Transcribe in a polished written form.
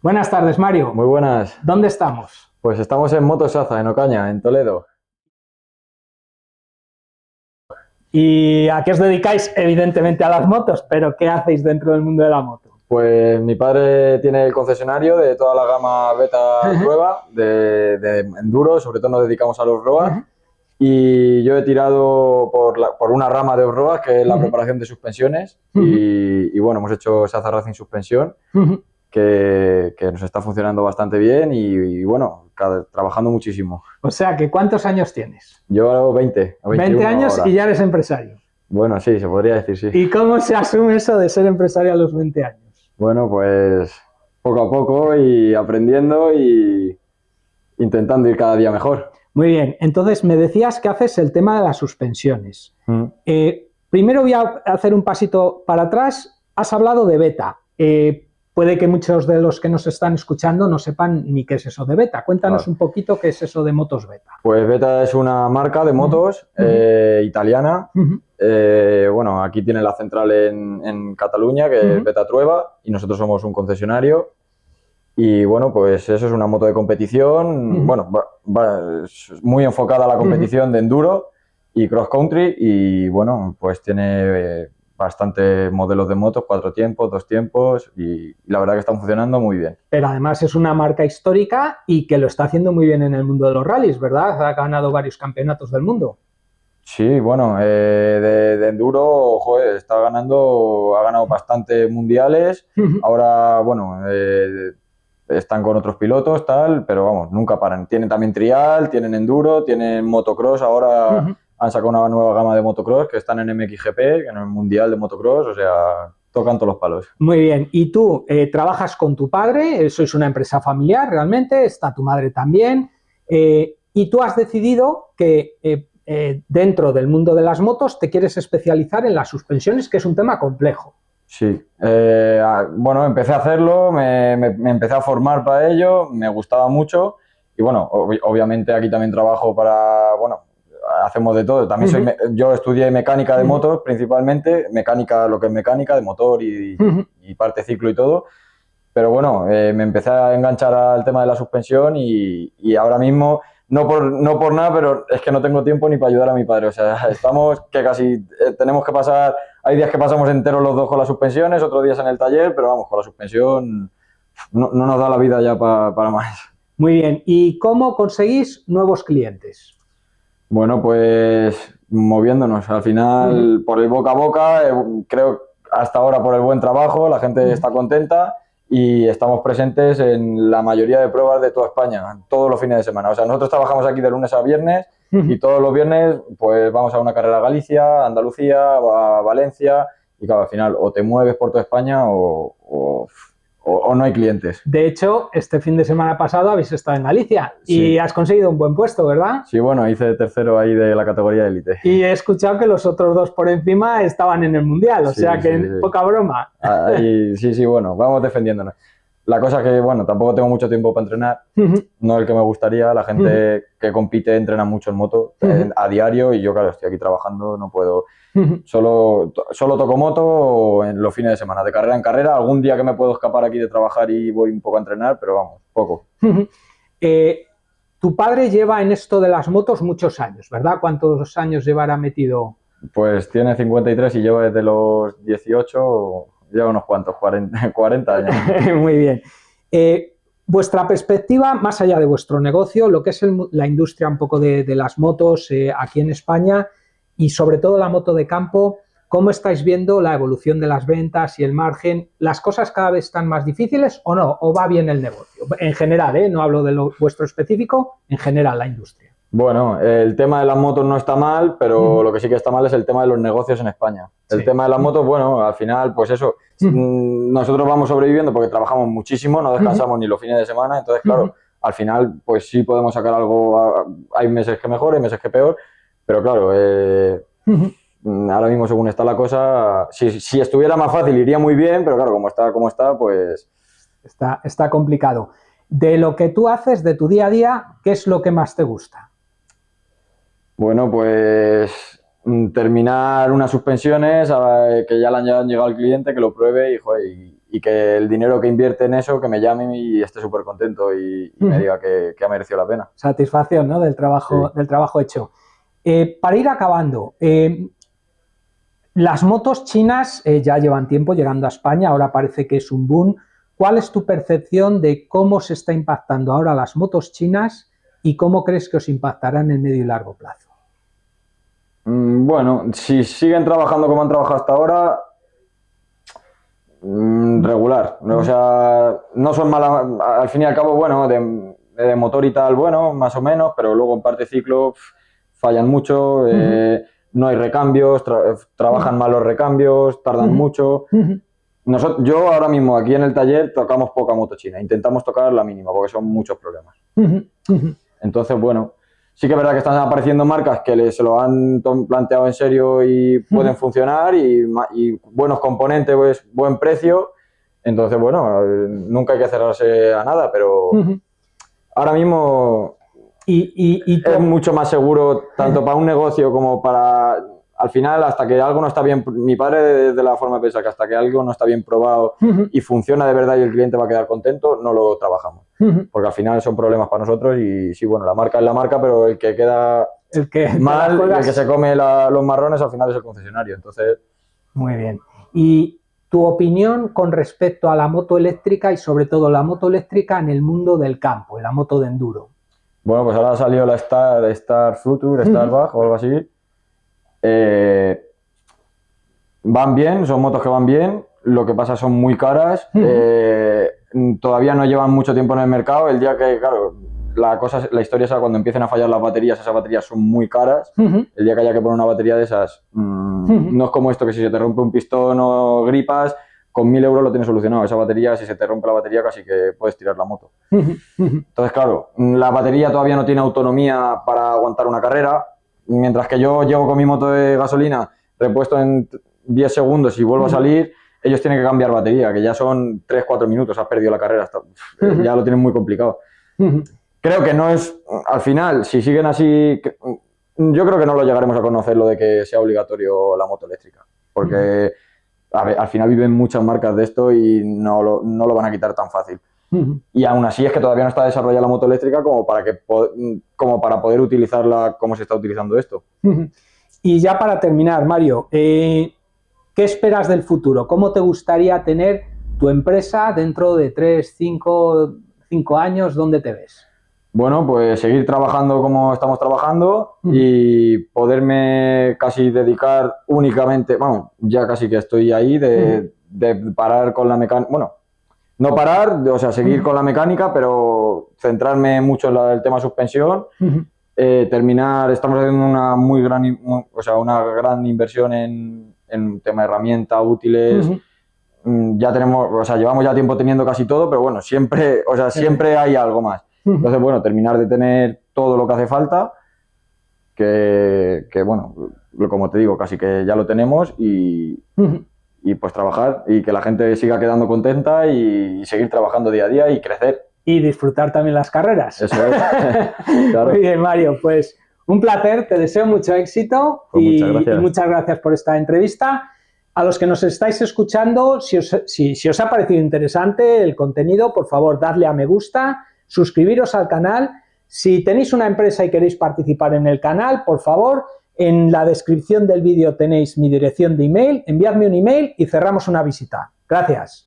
Buenas tardes, Mario. Muy buenas. ¿Dónde estamos? Pues estamos en Motosaza, en Ocaña, en Toledo. ¿Y a qué os dedicáis? Evidentemente a las motos, pero ¿qué hacéis dentro del mundo de la moto? Pues mi padre tiene el concesionario de toda la gama Beta Trueba, de enduro, sobre todo nos dedicamos a los road. Y yo he tirado por una rama de off-road, que es la preparación de suspensiones. Y bueno, hemos hecho Saza Racing Suspensión, que nos está funcionando bastante bien y bueno, trabajando muchísimo. O sea, que ¿cuántos años tienes? Yo hago 20 o 20 años ahora. Y ya eres empresario. Bueno, sí, se podría decir, sí. ¿Y cómo se asume eso de ser empresario a los 20 años? Bueno, pues poco a poco y aprendiendo y intentando ir cada día mejor. Muy bien, entonces me decías que haces el tema de las suspensiones. Primero voy a hacer un pasito para atrás. Has hablado de Beta. Puede que muchos de los que nos están escuchando no sepan ni qué es eso de Beta. Cuéntanos un poquito qué es eso de motos Beta. Pues Beta es una marca de motos italiana. Bueno, aquí tiene la central en Cataluña, que es Beta Trueba, y nosotros somos un concesionario. Y bueno, pues eso es una moto de competición, bueno, es muy enfocada a la competición de enduro y cross country y bueno, pues tiene bastantes modelos de motos, 4 tiempos, 2 tiempos y la verdad que están funcionando muy bien. Pero además es una marca histórica y que lo está haciendo muy bien en el mundo de los rallies, ¿verdad? Ha ganado varios campeonatos del mundo. Sí, bueno, de enduro, joder, ha ganado bastantes mundiales, ahora, bueno, están con otros pilotos, tal, pero vamos, nunca paran. Tienen también trial, tienen enduro, tienen motocross, ahora han sacado una nueva gama de motocross que están en MXGP, que en el Mundial de Motocross, o sea, tocan todos los palos. Muy bien, y tú trabajas con tu padre, sois una empresa familiar realmente, está tu madre también, y tú has decidido que dentro del mundo de las motos te quieres especializar en las suspensiones, que es un tema complejo. Sí, bueno, empecé a hacerlo, me empecé a formar para ello, me gustaba mucho y bueno, obviamente aquí también trabajo bueno, hacemos de todo. También yo estudié mecánica de motos principalmente, lo que es mecánica de motor y parte ciclo y todo, pero bueno, me empecé a enganchar al tema de la suspensión y ahora mismo, no por nada, pero es que no tengo tiempo ni para ayudar a mi padre, o sea, estamos que casi tenemos que pasar. Hay días que pasamos enteros los dos con las suspensiones, otros días en el taller, pero vamos, con la suspensión no nos da la vida ya para más. Muy bien. ¿Y cómo conseguís nuevos clientes? Bueno, pues moviéndonos. Al final, por el boca a boca, creo hasta ahora por el buen trabajo, la gente está contenta y estamos presentes en la mayoría de pruebas de toda España, todos los fines de semana. O sea, nosotros trabajamos aquí de lunes a viernes y todos los viernes pues vamos a una carrera a Galicia, a Andalucía, a Valencia y claro, al final o te mueves por toda España o no hay clientes. De hecho, este fin de semana pasado habéis estado en Galicia y has conseguido un buen puesto, ¿verdad? Sí, bueno, hice tercero ahí de la categoría de élite. Y he escuchado que los otros dos por encima estaban en el Mundial, o sea que poca broma. Sí, bueno, vamos defendiéndonos. La cosa que, bueno, tampoco tengo mucho tiempo para entrenar, no el que me gustaría. La gente que compite entrena mucho en moto a diario y yo, claro, estoy aquí trabajando, no puedo. Solo toco moto en los fines de semana, de carrera en carrera. Algún día que me puedo escapar aquí de trabajar y voy un poco a entrenar, pero vamos, poco. Tu padre lleva en esto de las motos muchos años, ¿verdad? ¿Cuántos años llevará metido? Pues tiene 53 y lleva desde los 18, lleva unos cuantos, 40 años. Muy bien. Vuestra perspectiva, más allá de vuestro negocio, lo que es la industria un poco de las motos aquí en España y sobre todo la moto de campo, ¿cómo estáis viendo la evolución de las ventas y el margen? ¿Las cosas cada vez están más difíciles o no? ¿O va bien el negocio? En general, no hablo de lo vuestro específico, en general la industria. Bueno, el tema de las motos no está mal, pero lo que sí que está mal es el tema de los negocios en España. El tema de las motos, bueno, al final, pues eso, nosotros vamos sobreviviendo porque trabajamos muchísimo, no descansamos ni los fines de semana, entonces, claro, al final, pues sí podemos sacar algo, hay meses que mejor, hay meses que peor, pero claro, ahora mismo según está la cosa, si estuviera más fácil iría muy bien, pero claro, como está, pues... Está complicado. De lo que tú haces, de tu día a día, ¿qué es lo que más te gusta? Bueno, pues terminar unas suspensiones que ya le han llegado al cliente, que lo pruebe y y que el dinero que invierte en eso, que me llame y esté súper contento y me diga que ha merecido la pena. Satisfacción, ¿no? Del trabajo hecho. Para ir acabando, las motos chinas ya llevan tiempo llegando a España, ahora parece que es un boom. ¿Cuál es tu percepción de cómo se está impactando ahora las motos chinas y cómo crees que os impactará en el medio y largo plazo? Bueno, si siguen trabajando como han trabajado hasta ahora, regular. O sea, no son malas, al fin y al cabo, bueno, de motor y tal, bueno, más o menos, pero luego en parte ciclo fallan mucho, no hay recambios, trabajan mal los recambios, tardan mucho. Yo ahora mismo aquí en el taller tocamos poca moto china, intentamos tocar la mínima porque son muchos problemas. Entonces, bueno, sí que es verdad que están apareciendo marcas que se lo han planteado en serio y pueden funcionar y buenos componentes, pues, buen precio. Entonces, bueno, nunca hay que cerrarse a nada, pero ahora mismo es mucho más seguro tanto para un negocio como para... Al final, hasta que algo no está bien, mi padre de la forma de pensar que hasta que algo no está bien probado y funciona de verdad y el cliente va a quedar contento, no lo trabajamos. Porque al final son problemas para nosotros y sí, bueno, la marca es la marca, pero el que queda mal, el que se come los marrones al final es el concesionario. Entonces... Muy bien. Y tu opinión con respecto a la moto eléctrica y sobre todo la moto eléctrica en el mundo del campo, en la moto de enduro. Bueno, pues ahora ha salido la Star Future, Starbug o algo así. Van bien, son motos que van bien, lo que pasa son muy caras, todavía no llevan mucho tiempo en el mercado, el día que, claro, la historia es cuando empiecen a fallar las baterías, esas baterías son muy caras, el día que haya que poner una batería de esas, no es como esto que si se te rompe un pistón o gripas, con 1.000 euros lo tienes solucionado, esa batería, si se te rompe la batería casi que puedes tirar la moto. Entonces, claro, la batería todavía no tiene autonomía para aguantar una carrera. Mientras que yo llego con mi moto de gasolina repuesto en 10 segundos y vuelvo a salir, ellos tienen que cambiar batería, que ya son 3-4 minutos, has perdido la carrera, ya lo tienen muy complicado. Creo que no es, al final, si siguen así, yo creo que no lo llegaremos a conocer lo de que sea obligatorio la moto eléctrica, porque a ver, al final viven muchas marcas de esto y no lo van a quitar tan fácil. Y aún así es que todavía no está desarrollada la moto eléctrica como para poder utilizarla como se está utilizando esto. Y ya para terminar, Mario, ¿qué esperas del futuro? ¿Cómo te gustaría tener tu empresa dentro de 3, 5 años? ¿Dónde te ves? Bueno, pues seguir trabajando como estamos trabajando y poderme casi dedicar únicamente, vamos, ya casi que estoy ahí de parar con la mecánica, bueno, no parar, o sea, seguir con la mecánica, pero centrarme mucho en el tema suspensión, terminar, estamos haciendo una gran inversión en tema de herramientas útiles, ya tenemos, o sea, llevamos ya tiempo teniendo casi todo, pero bueno, siempre hay algo más. Entonces, bueno, terminar de tener todo lo que hace falta, que bueno, como te digo, casi que ya lo tenemos y pues trabajar y que la gente siga quedando contenta y seguir trabajando día a día y crecer. Y disfrutar también las carreras. Eso es. Claro. Muy bien, Mario, pues un placer, te deseo mucho éxito y muchas gracias por esta entrevista. A los que nos estáis escuchando, si os ha parecido interesante el contenido, por favor, dadle a me gusta, suscribiros al canal. Si tenéis una empresa y queréis participar en el canal, por favor, en la descripción del vídeo tenéis mi dirección de email, enviadme un email y cerramos una visita. Gracias.